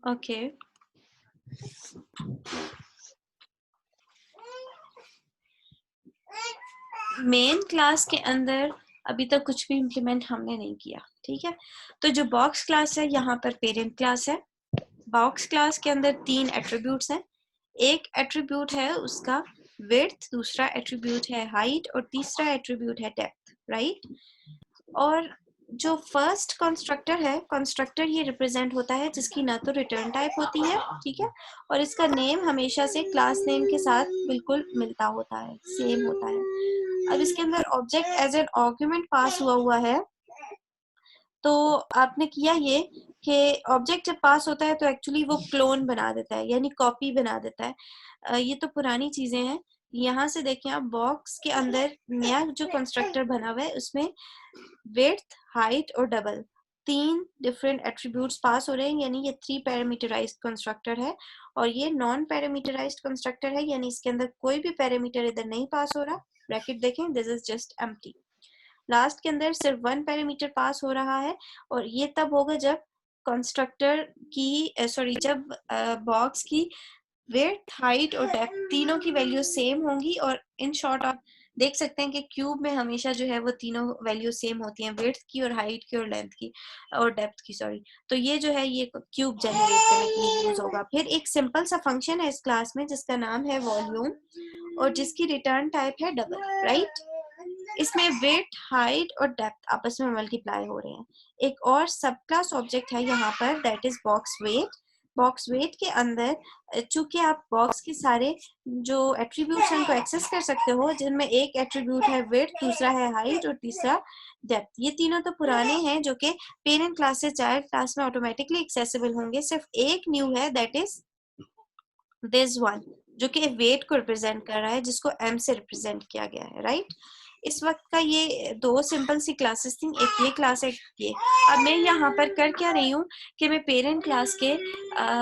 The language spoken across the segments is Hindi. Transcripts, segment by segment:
ओके मेन क्लास के अंदर अभी तक कुछ भी इम्प्लीमेंट हमने नहीं किया, ठीक है। तो जो बॉक्स क्लास है यहाँ पर पेरेंट क्लास है। बॉक्स क्लास के अंदर 3 एट्रीब्यूट्स हैं। एक एट्रीब्यूट है उसका विड्थ, दूसरा एट्रीब्यूट है हाइट और तीसरा एट्रीब्यूट है डेप्थ, राइट। और जो फर्स्ट कंस्ट्रक्टर है, कंस्ट्रक्टर ये रिप्रेजेंट होता है जिसकी ना तो रिटर्न टाइप होती है, ठीक है, और इसका नेम हमेशा से क्लास नेम के साथ बिल्कुल मिलता होता है, सेम होता है। अब इसके अंदर ऑब्जेक्ट एज एन आर्गुमेंट पास हुआ है, तो आपने किया ये कि ऑब्जेक्ट जब पास होता है तो एक्चुअली वो क्लोन बना देता है, यानी कॉपी बना देता है। ये तो पुरानी चीजें हैं। यहाँ से देखें आप, बॉक्स के अंदर नया जो कंस्ट्रक्टर बना हुआ है उसमें विड्थ, हाइट और डबल 3 डिफरेंट एट्रीब्यूट्स पास हो रहे हैं, यानी ये 3 पैरामीटराइज्ड कंस्ट्रक्टर है। और ये नॉन पैरामीटराइज्ड कंस्ट्रक्टर है, यानी इसके अंदर कोई भी पैरामीटर इधर नहीं पास हो रहा। ब्रैकेट देखें, this is just empty. Last के अंदर सिर्फ 1 पैरामीटर पास हो रहा है, और ये तब होगा जब कंस्ट्रक्टर की जब बॉक्स की विड्थ, हाइट और डेप्थ तीनों की वैल्यू सेम होंगी। और इन शॉर्ट आप देख सकते हैं कि क्यूब में हमेशा जो है वो तीनों वैल्यू सेम होती हैं, विड्थ की और हाइट की और लेंथ की और डेप्थ की, सॉरी। तो ये जो है ये क्यूब जनरेट करने के लिए यूज होगा। फिर एक सिंपल सा फंक्शन है इस क्लास में जिसका नाम है वॉल्यूम, और जिसकी रिटर्न टाइप है डबल, राइट। इसमें विड्थ, हाइट और डेप्थ आपस में मल्टीप्लाई हो रहे हैं। एक और सब क्लास ऑब्जेक्ट है यहाँ पर, that is box weight. Box weight के अंदर चूंकि आप बॉक्स के सारे जो एट्रीब्यूट्स हैं उनको एक्सेस कर सकते हो, जिनमें एक एट्रीब्यूट है विड्थ, दूसरा है हाइट और तीसरा डेप्थ। ये तीनों तो पुराने हैं जो कि पेरेंट क्लास से चाइल्ड क्लास में ऑटोमेटिकली एक्सेसिबल होंगे। सिर्फ एक न्यू है, दैट इज दिस वन, जो कि वेट को रिप्रेजेंट कर रहा है, जिसको एम से रिप्रेजेंट किया गया है, राइट। इस वक्त का ये 2 सिंपल सी क्लासेस थी, एक ये क्लास है ये। अब मैं यहाँ पर कर क्या रही हूँ कि मैं पेरेंट क्लास के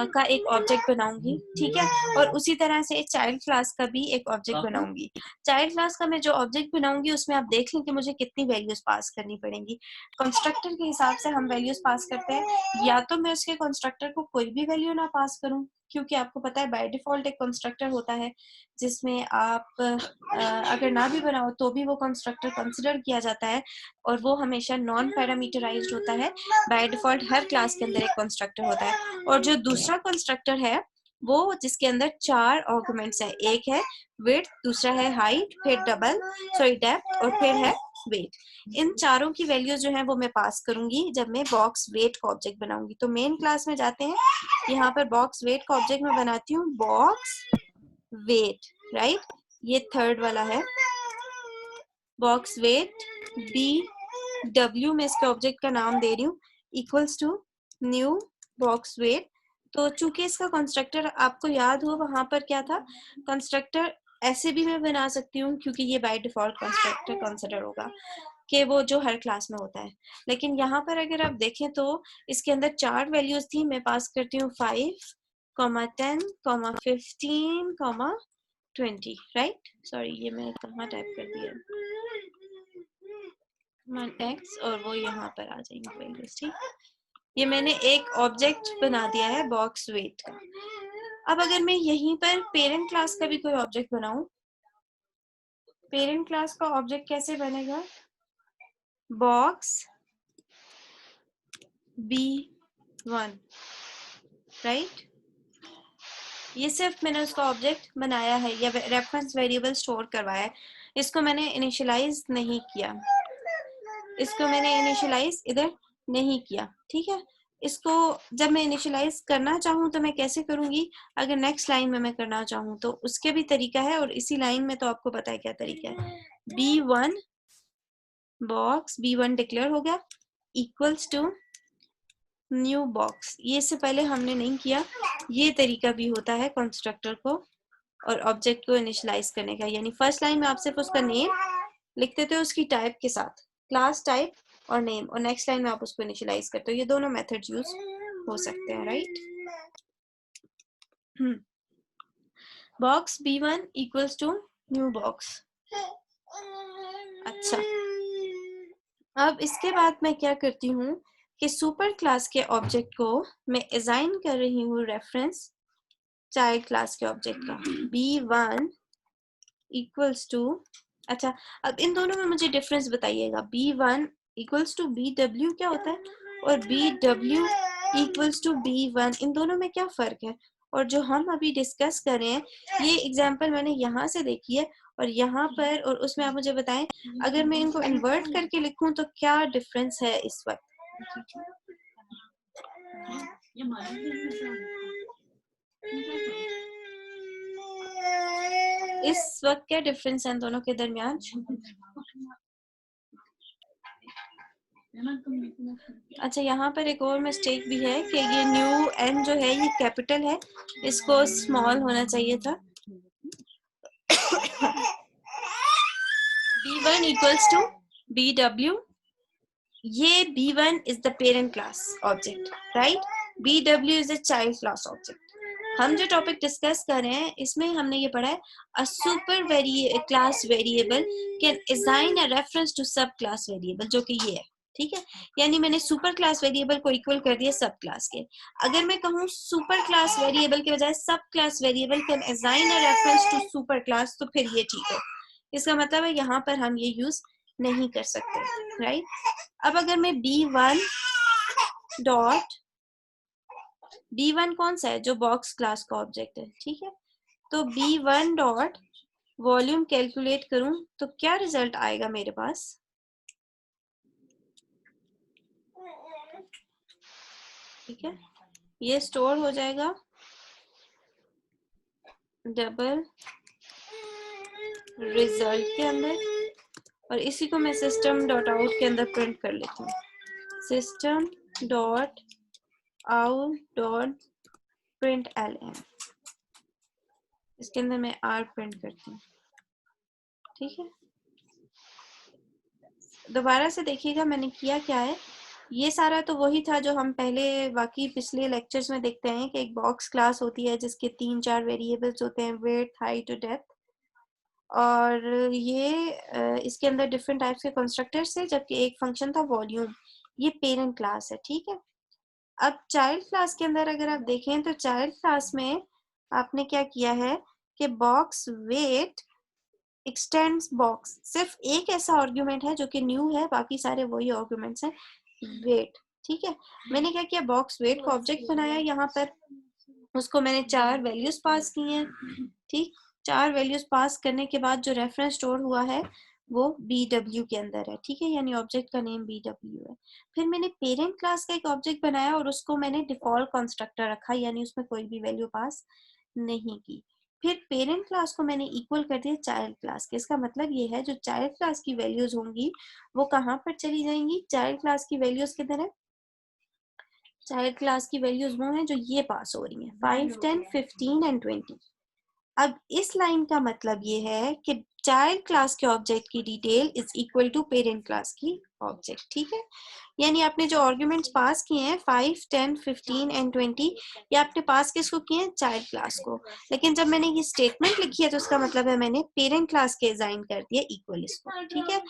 का एक ऑब्जेक्ट बनाऊंगी, ठीक है, और उसी तरह से चाइल्ड क्लास का भी एक ऑब्जेक्ट बनाऊंगी। चाइल्ड क्लास का मैं जो ऑब्जेक्ट बनाऊंगी उसमें आप देख लें कि मुझे कितनी वैल्यूज पास करनी पड़ेंगी। कंस्ट्रक्टर के हिसाब से हम वैल्यूज पास करते हैं, या तो मैं उसके कंस्ट्रक्टर को कोई भी वैल्यू ना पास करूं, क्योंकि आपको पता है बाय डिफॉल्ट एक कंस्ट्रक्टर होता है जिसमें आप अगर ना भी बनाओ तो भी वो कंस्ट्रक्टर कंसिडर किया जाता है, और वो हमेशा नॉन पैरामीटराइज्ड होता है। बाय डिफॉल्ट हर क्लास के अंदर एक कंस्ट्रक्टर होता है। और जो दूसरा कंस्ट्रक्टर है वो जिसके अंदर 4 आर्गुमेंट्स है, एक है विड्थ, दूसरा है हाइट, फिर डेप्थ और फिर है वेट। इन चारों की वैल्यूज जो है वो मैं पास करूंगी जब मैं बॉक्स वेट का ऑब्जेक्ट बनाऊंगी। तो मेन क्लास में जाते हैं, यहाँ पर बॉक्स वेट का ऑब्जेक्ट मैं बनाती हूँ बॉक्स वेट, राइट। ये थर्ड वाला है बॉक्स वेट बी डब्ल्यू, में इसके ऑब्जेक्ट का नाम दे रही हूँ, equals to new box weight. तो चूंकि इसका कंस्ट्रक्टर आपको याद हो वहां पर क्या था, कंस्ट्रक्टर ऐसे भी मैं बना सकती हूँ क्योंकि ये बाय डिफॉल्ट कंस्ट्रक्टर कंसिडर होगा कि वो जो हर क्लास में होता है। लेकिन यहाँ पर अगर आप देखें तो इसके अंदर 4 वैल्यूज थी, मैं पास करती हूँ 5, 10, 15, 20, राइट। सॉरी ये मैं कहाँ टाइप कर दिया, x, और वो यहाँ पर आ जाएंगे वैल्यूज, ठीक। ये मैंने एक ऑब्जेक्ट बना दिया है बॉक्स वेट का। अब अगर मैं यहीं पर पेरेंट क्लास का भी कोई ऑब्जेक्ट बनाऊं, पेरेंट क्लास का ऑब्जेक्ट कैसे बनेगा, बॉक्स B1, राइट। ये सिर्फ मैंने उसका ऑब्जेक्ट बनाया है या रेफरेंस वेरिएबल स्टोर करवाया है, इसको मैंने इनिशियलाइज नहीं किया, इसको मैंने इनिशियलाइज इधर नहीं किया, ठीक है। इसको जब मैं इनिशियलाइज करना चाहूँ तो मैं कैसे करूंगी, अगर नेक्स्ट लाइन में मैं करना चाहूँ तो उसके भी तरीका है, और इसी लाइन में तो आपको पता है क्या तरीका है। B1 बॉक्स B1 डिक्लेयर हो गया इक्वल्स टू न्यू बॉक्स। ये इससे पहले हमने नहीं किया, ये तरीका भी होता है कंस्ट्रक्टर को और ऑब्जेक्ट को इनिशियलाइज करने का। यानी फर्स्ट लाइन में आप सिर्फ उसका नेम लिख देते हो उसकी टाइप के साथ, क्लास टाइप और नेम, और नेक्स्ट लाइन में आप उसको इनिशियलाइज करते हो। ये दोनों मेथड्स यूज हो सकते हैं, right. Box B1 equals to new box. अच्छा, अब इसके बाद मैं क्या करती हूँ, कि सुपर क्लास के ऑब्जेक्ट को मैं असाइन कर रही हूँ रेफरेंस चाइल्ड क्लास के ऑब्जेक्ट का B1 इक्वल्स टू, अच्छा अब इन दोनों में मुझे डिफरेंस बताइएगा, B1 इक्वल्स टू BW क्या होता है और BW इक्वल्स टू B1, इन दोनों में क्या फर्क है? और जो हम अभी डिस्कस कर रहे हैं ये एग्जांपल मैंने यहाँ से देखी है और यहाँ पर, और उसमें आप मुझे बताएं अगर मैं इनको इन्वर्ट करके लिखूं तो क्या डिफरेंस है इस वक्त? इस वक्त क्या डिफरेंस है इन दोनों के दरमियान? अच्छा यहाँ पर एक और मिस्टेक भी है कि ये न्यू एन जो है ये कैपिटल है, इसको स्मॉल होना चाहिए था। B1 इक्वल्स टू BW, ये B1 is the parent class object, right? BW is a child class object. हम जो टॉपिक डिस्कस कर रहे हैं इसमें हमने ये पढ़ा है a super class variable can assign a reference to sub class variable, जो कि ये है, ठीक है। यानी मैंने सुपर क्लास वेरिएबल को इक्वल कर दिया सब क्लास के। अगर मैं कहूँ सुपर क्लास वेरिएबल के बजाय sub class variable can assign a reference to super class, तो फिर ये ठीक है। इसका मतलब है यहाँ पर हम ये यूज नहीं कर सकते, राइट। अब अगर मैं B1 डॉट, B1 कौन सा है? जो बॉक्स क्लास का ऑब्जेक्ट है, ठीक है। तो B1 डॉट वॉल्यूम कैलकुलेट करूं तो क्या रिजल्ट आएगा मेरे पास? ठीक है, ये स्टोर हो जाएगा डबल रिजल्ट के अंदर और इसी को मैं सिस्टम डॉट आउट के अंदर प्रिंट कर लेती हूँ। System dot out dot print LN, इसके अंदर मैं R प्रिंट करती हूँ, ठीक है। दोबारा से देखिएगा मैंने किया क्या है। ये सारा तो वही था जो हम पहले बाकी पिछले लेक्चर्स में देखते हैं कि एक बॉक्स क्लास होती है जिसके 3-4 वेरिएबल्स होते हैं, विड्थ, हाइट और डेप्थ, और ये इसके अंदर डिफरेंट टाइप्स के कंस्ट्रक्टर्स है, जबकि एक फंक्शन था वॉल्यूम। ये पेरेंट क्लास है, ठीक है। अब चाइल्ड क्लास के अंदर अगर आप देखें तो चाइल्ड क्लास में आपने क्या किया है कि बॉक्स वेट एक्सटेंड्स बॉक्स, सिर्फ एक ऐसा आर्गुमेंट है जो कि न्यू है, बाकी सारे वही आर्गुमेंट्स हैं, वेट, ठीक है। मैंने क्या किया, बॉक्स वेट को ऑब्जेक्ट बनाया, यहाँ पर उसको मैंने 4 वैल्यूज पास की हैं, ठीक। 4 वैल्यूज पास करने के बाद जो रेफरेंस स्टोर हुआ है वो BW के अंदर है, ठीक है, यानी ऑब्जेक्ट का नेम BW है। फिर मैंने पेरेंट क्लास का एक ऑब्जेक्ट बनाया और उसको मैंने डिफॉल्ट कंस्ट्रक्टर रखा, यानी उसमें कोई भी वैल्यू पास नहीं की। फिर पेरेंट क्लास को मैंने इक्वल कर दिया चाइल्ड क्लास के। इसका मतलब ये है जो चाइल्ड क्लास की वैल्यूज होंगी वो कहाँ पर चली जाएंगी? चाइल्ड क्लास की वैल्यूज किधर है? चाइल्ड क्लास की वैल्यूज वो हैं जो ये पास हो रही हैं, 5, 10, 15 एंड 20। अब इस लाइन का मतलब ये है कि चाइल्ड क्लास के ऑब्जेक्ट की detail is equal to parent class की ऑब्जेक्ट, ठीक है। यानी आपने जो आर्गुमेंट्स पास किए हैं 5, 10, 15 एंड 20, ये आपने पास किसको किए हैं? चाइल्ड क्लास को। लेकिन जब मैंने ये स्टेटमेंट लिखी है तो उसका मतलब है मैंने पेरेंट क्लास के असाइन कर दिया इक्वल इसको, ठीक है।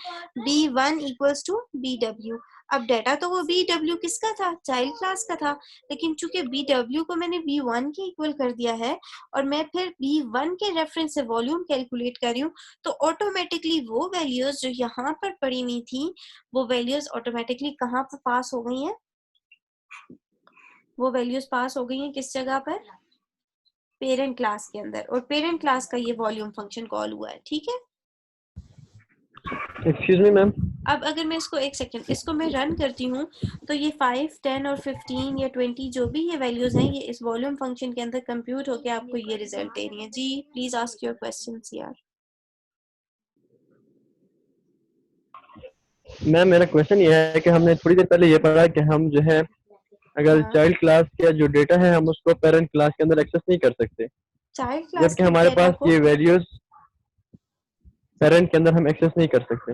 B1 equals to BW। अब डाटा तो वो BW किसका था? चाइल्ड क्लास का था, लेकिन चूंकि BW को मैंने B1 के इक्वल कर दिया है और मैं फिर B1 के रेफरेंस से वॉल्यूम कैलकुलेट कर रही हूँ, तो ऑटोमेटिकली वो वैल्यूज जो यहाँ पर पड़ी हुई थी वो वैल्यूज ऑटोमेटिकली कहाँ पर पास हो गई हैं? वो वैल्यूज पास हो गई हैं किस जगह पर? पेरेंट क्लास के अंदर, और पेरेंट क्लास का ये वॉल्यूम फंक्शन कॉल हुआ है, ठीक है। एक्सक्यूज मी मैम, अब अगर मैं इसको एक सेकंड इसको मैं रन करती हूँ तो ये 5, 10 और 15 या 20 जो भी ये वैल्यूज हैं ये इस वॉल्यूम फंक्शन के अंदर कंप्यूट होकर आपको ये रिजल्ट दे रही है। जी प्लीज आस्क योर क्वेश्चंस यार। मैम मेरा क्वेश्चन ये है कि हमने थोड़ी देर पहले ये पढ़ा कि हम जो है अगर हाँ, चाइल्ड क्लास का जो डेटा है हम उसको पेरेंट क्लास के अंदर एक्सेस नहीं कर सकते, चाइल्ड क्लास जबकि के हमारे डेटा पास को ये वैल्यूज पेरेंट के अंदर हम एक्सेस नहीं कर सकते।